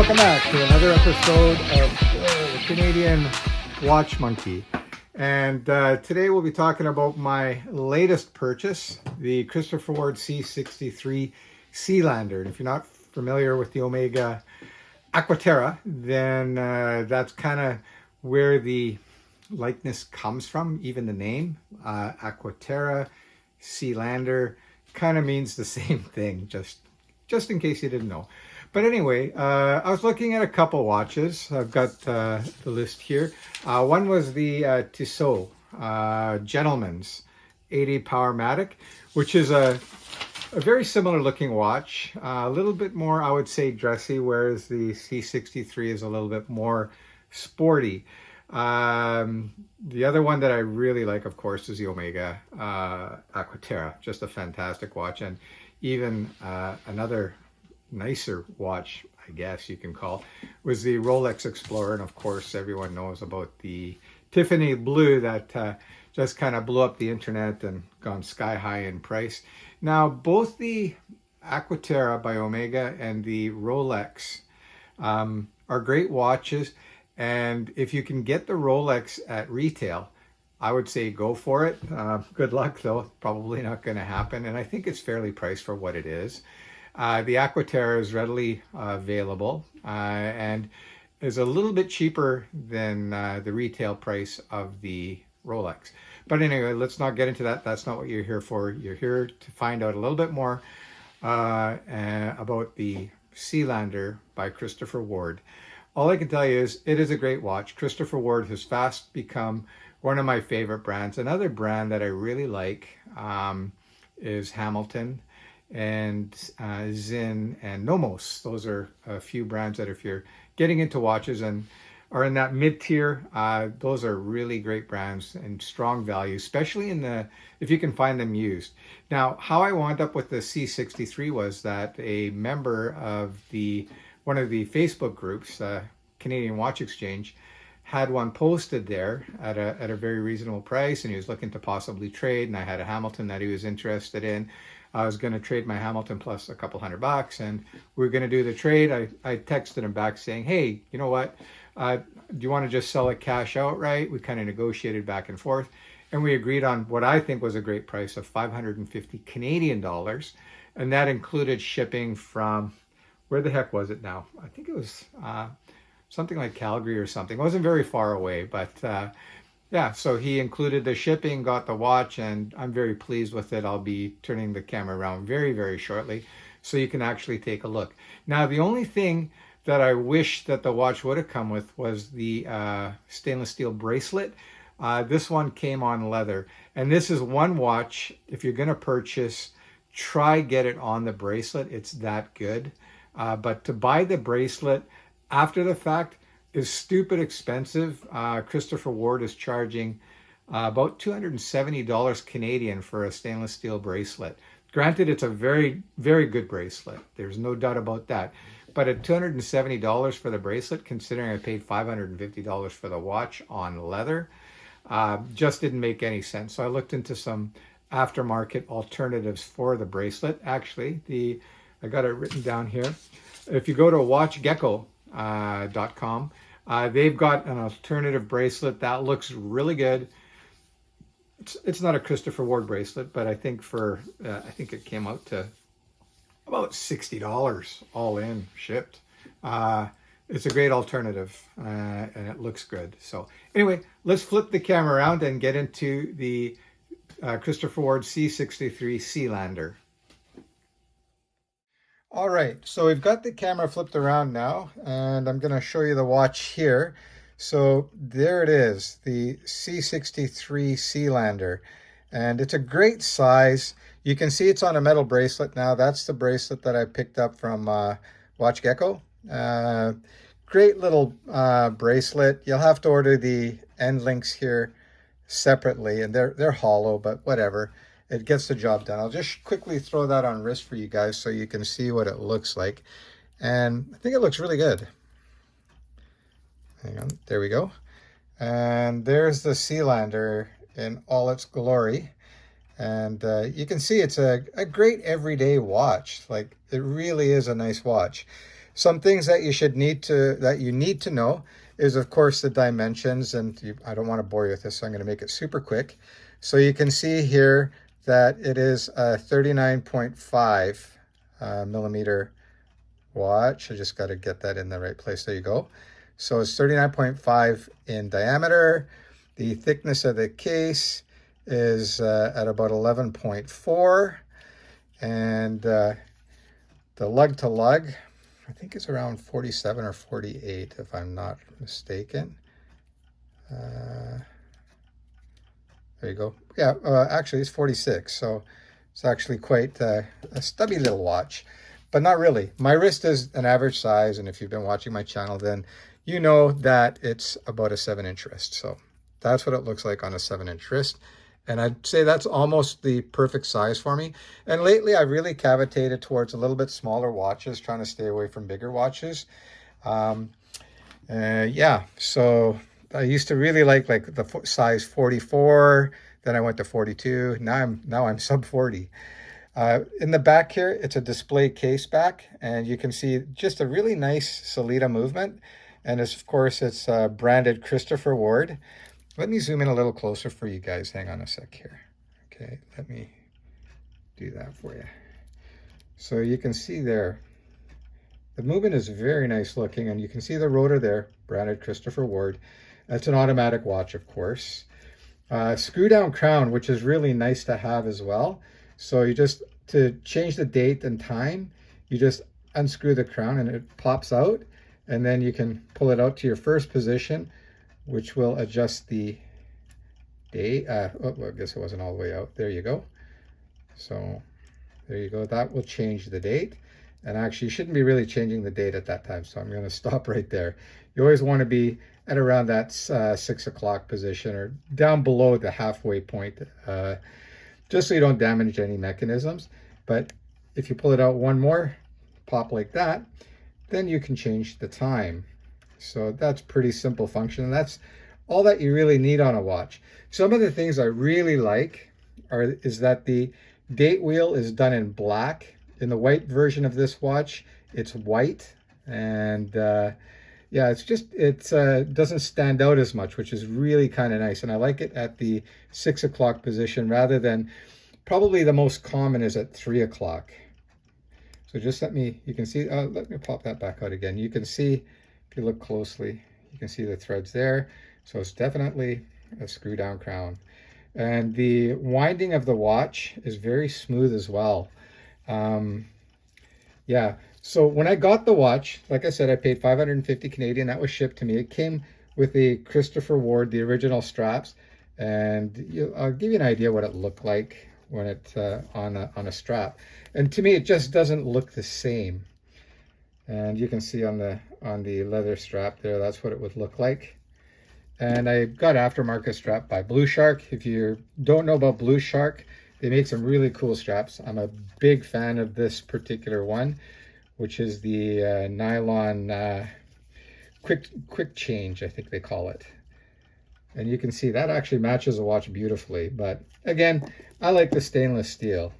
welcome back to another episode of the Canadian Watch Monkey. And today we'll be talking about my latest purchase, the Christopher Ward c63 Sealander. And if you're not familiar with the Omega Aquaterra, then that's kind of where the likeness comes from, even the name. Aquaterra, Sealander, kind of means the same thing, just in case you didn't know. But anyway, I was looking at a couple watches. I've got the list here. One was the Tissot Gentleman's 80 Powermatic, which is a very similar looking watch. A little bit more, I would say, dressy, whereas the C63 is a little bit more sporty. The other one that I really like, of course, is the Omega Aquaterra. Just a fantastic watch. And even another nicer watch, I guess you can call, was the Rolex Explorer. And of course, everyone knows about the Tiffany blue that just kind of blew up the internet and gone sky high in price. Now, both the Aquaterra by Omega and the Rolex are great watches. And if you can get the Rolex at retail, I would say go for it. Good luck, though. Probably not going to happen. And I think it's fairly priced for what it is. The Aquaterra is readily available and is a little bit cheaper than the retail price of the Rolex. But anyway, let's not get into that. That's not what you're here for. You're here to find out a little bit more about the Sealander by Christopher Ward. All I can tell you is it is a great watch. Christopher Ward has fast become one of my favorite brands. Another brand that I really like is Hamilton and Zinn and Nomos. Those are a few brands that if you're getting into watches and are in that mid-tier, those are really great brands and strong value, especially if you can find them used. Now, how I wound up with the C63 was that a member of one of the Facebook groups, Canadian Watch Exchange, had one posted there at a very reasonable price, and he was looking to possibly trade, and I had a Hamilton that he was interested in. I was going to trade my Hamilton plus a couple $100, and we were going to do the trade. I texted him back saying, hey, you know what? Do you want to just sell it cash outright? We kind of negotiated back and forth, and we agreed on what I think was a great price of 550 Canadian dollars, and that included shipping from, where the heck was it now? I think it was something like Calgary or something. It wasn't very far away, but yeah, so he included the shipping, got the watch, and I'm very pleased with it. I'll be turning the camera around very, very shortly so you can actually take a look. Now, the only thing that I wish that the watch would have come with was the stainless steel bracelet. This one came on leather. And this is one watch, if you're going to purchase, try get it on the bracelet. It's that good. But to buy the bracelet after the fact is stupid expensive. Christopher Ward is charging about $270 Canadian for a stainless steel bracelet. Granted, it's a very, very good bracelet. There's no doubt about that. But at $270 for the bracelet, considering I paid $550 for the watch on leather, just didn't make any sense. So I looked into some aftermarket alternatives for the bracelet. Actually, I got it written down here. If you go to watchgecko.com, they've got an alternative bracelet that looks really good. It's not a Christopher Ward bracelet, but I think I think it came out to about $60 all in, shipped. It's a great alternative, and it looks good. So anyway, let's flip the camera around and get into the Christopher Ward C63 Sealander. All right, so we've got the camera flipped around now, and I'm going to show you the watch here. So there it is, the C63 Sealander, and it's a great size. You can see it's on a metal bracelet now. That's the bracelet that I picked up from Watch Gecko. Great little bracelet. You'll have to order the end links here separately, and they're hollow, but whatever. It gets the job done. I'll just quickly throw that on wrist for you guys so you can see what it looks like. And I think it looks really good. Hang on, there we go. And there's the Sealander in all its glory. And you can see it's a great everyday watch. Like, it really is a nice watch. Some things that you need to know is, of course, the dimensions. And I don't want to bore you with this, so I'm going to make it super quick. So you can see here that it is a 39.5 millimeter watch. I just got to get that in the right place. There you go. So it's 39.5 in diameter. The thickness of the case is at about 11.4. And the lug to lug, I think it's around 47 or 48, if I'm not mistaken. There you go. Yeah, actually it's 46. So it's actually quite a stubby little watch, but not really. My wrist is an average size. And if you've been watching my channel, then you know that it's about a 7-inch wrist. So that's what it looks like on a 7-inch wrist. And I'd say that's almost the perfect size for me. And lately I've really cavitated towards a little bit smaller watches, trying to stay away from bigger watches. Yeah, so I used to really like the size 44, then I went to 42. Now I'm sub 40. In the back here, it's a display case back, and you can see just a really nice Sellita movement. And of course, it's branded Christopher Ward. Let me zoom in a little closer for you guys. Hang on a sec here. Okay, let me do that for you. So you can see there, the movement is very nice looking, and you can see the rotor there, branded Christopher Ward. That's an automatic watch, of course. Screw down crown, which is really nice to have as well. So you just, to change the date and time, you just unscrew the crown and it pops out, and then you can pull it out to your first position, which will adjust the date. Oh, well, I guess it wasn't all the way out. There you go. So there you go. That will change the date. And actually, you shouldn't be really changing the date at that time. So I'm going to stop right there. You always want to be at around that 6 o'clock position or down below the halfway point, just so you don't damage any mechanisms. But if you pull it out one more, pop like that, then you can change the time. So that's pretty simple function. And that's all that you really need on a watch. Some of the things I really like is that the date wheel is done in black. In the white version of this watch, it's white. And yeah, it doesn't stand out as much, which is really kind of nice. And I like it at the 6 o'clock position rather than, probably the most common is at 3 o'clock. So just you can see, let me pop that back out again. You can see, if you look closely, you can see the threads there. So it's definitely a screw down crown. And the winding of the watch is very smooth as well. Yeah, so when I got the watch, like I said, I paid 550 Canadian. That was shipped to me. It came with the Christopher Ward, the original straps. And I'll give you an idea what it looked like when it's on a strap. And to me, it just doesn't look the same. And you can see on the leather strap there, that's what it would look like. And I got aftermarket strap by Blue Shark. If you don't know about Blue Shark, they make some really cool straps. I'm a big fan of this particular one, which is the nylon quick change, I think they call it. And you can see that actually matches the watch beautifully. But again, I like the stainless steel.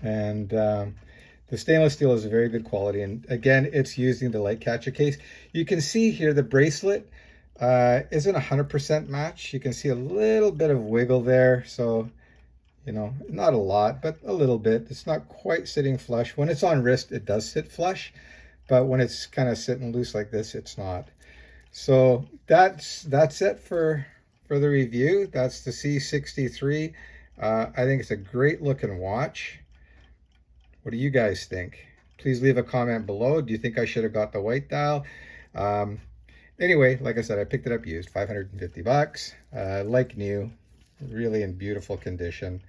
And the stainless steel is a very good quality. And again, it's using the light catcher case. You can see here the bracelet isn't 100% match. You can see a little bit of wiggle there. So, not a lot, but a little bit. It's not quite sitting flush. When it's on wrist, it does sit flush. But when it's kind of sitting loose like this, it's not. So that's it for the review. That's the C63. I think it's a great looking watch. What do you guys think? Please leave a comment below. Do you think I should have got the white dial? Anyway, like I said, I picked it up used, 550 bucks, like new, really in beautiful condition.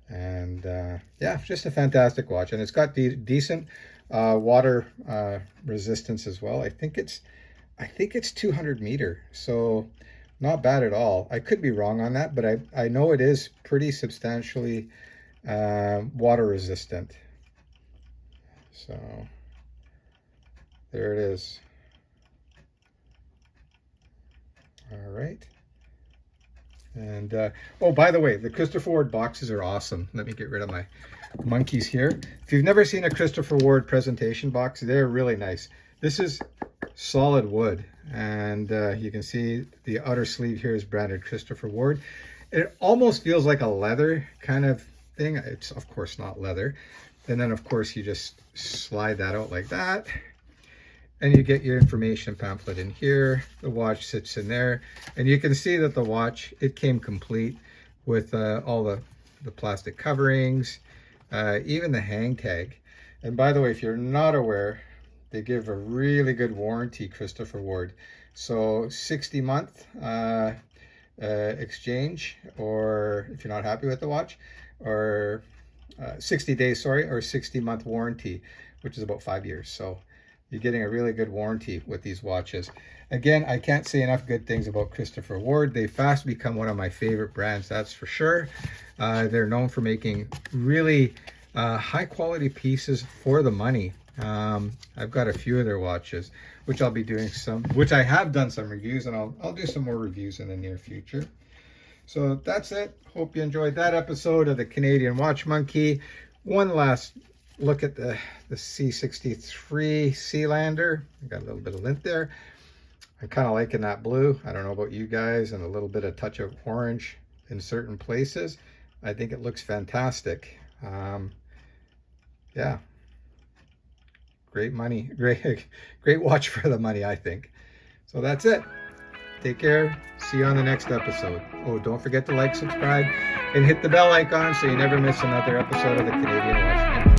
And yeah, just a fantastic watch. And it's got decent water resistance as well. I think it's 200 meter, so not bad at all. I could be wrong on that, but I know it is pretty substantially water resistant. So there it is. All right. And oh, by the way, the Christopher Ward boxes are awesome. Let me get rid of my monkeys here. If you've never seen a Christopher Ward presentation box, they're really nice. This is solid wood, and you can see the outer sleeve here is branded Christopher Ward. It almost feels like a leather kind of thing. It's of course not leather. And then of course you just slide that out like that, and you get your information pamphlet in here. The watch sits in there, and you can see that the watch, it came complete with all the plastic coverings, even the hang tag. And by the way, if you're not aware, they give a really good warranty, Christopher Ward. So 60-month exchange, or if you're not happy with the watch, or 60 days, sorry, or 60-month warranty, which is about 5 years. So you're getting a really good warranty with these watches. Again, I can't say enough good things about Christopher Ward. They fast become one of my favorite brands, that's for sure. They're known for making really high quality pieces for the money. I've got a few of their watches, which I'll be doing which I have done some reviews, and I'll do some more reviews in the near future. So that's it. Hope you enjoyed that episode of the Canadian Watch Monkey. One last look at the c63 Sealander. I got a little bit of lint there. I'm kind of liking that blue. I don't know about you guys, and a little bit of touch of orange in certain places. I think it looks fantastic. Yeah. Great money, great watch for the money, I think. So that's it. Take care. See you on the next episode. Oh, don't forget to like, subscribe, and hit the bell icon so you never miss another episode of the Canadian Watch Monkey.